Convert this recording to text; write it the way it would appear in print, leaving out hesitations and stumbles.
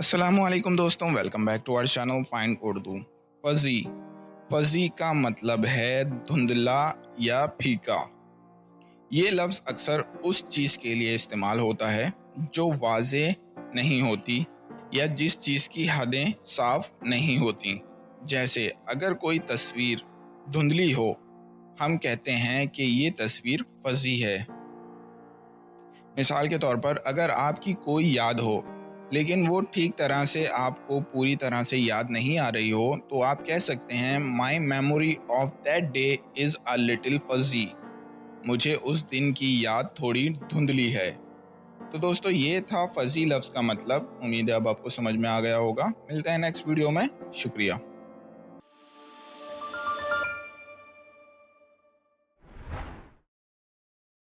अस्सलामुअलैकुम दोस्तों, welcome back to our channel find Urdu. Fuzzy fuzzy का मतलब है धुंधला या फीका। ये लफ्ज़ अक्सर उस चीज़ के लिए इस्तेमाल होता है जो वाज़े नहीं होती या जिस चीज़ की हदें साफ नहीं होती। जैसे अगर कोई तस्वीर धुंधली हो, हम कहते हैं कि ये तस्वीर फजी है। मिसाल के तौर पर अगर आपकी कोई याद हो लेकिन वो ठीक तरह से आपको पूरी तरह से याद नहीं आ रही हो, तो आप कह सकते हैं my memory of that day is a little fuzzy. मुझे उस दिन की याद थोड़ी धुंधली है। तो दोस्तों, ये था फजी लफ्ज़ का मतलब। उम्मीद है अब आपको समझ में आ गया होगा। मिलते हैं नेक्स्ट वीडियो में। शुक्रिया।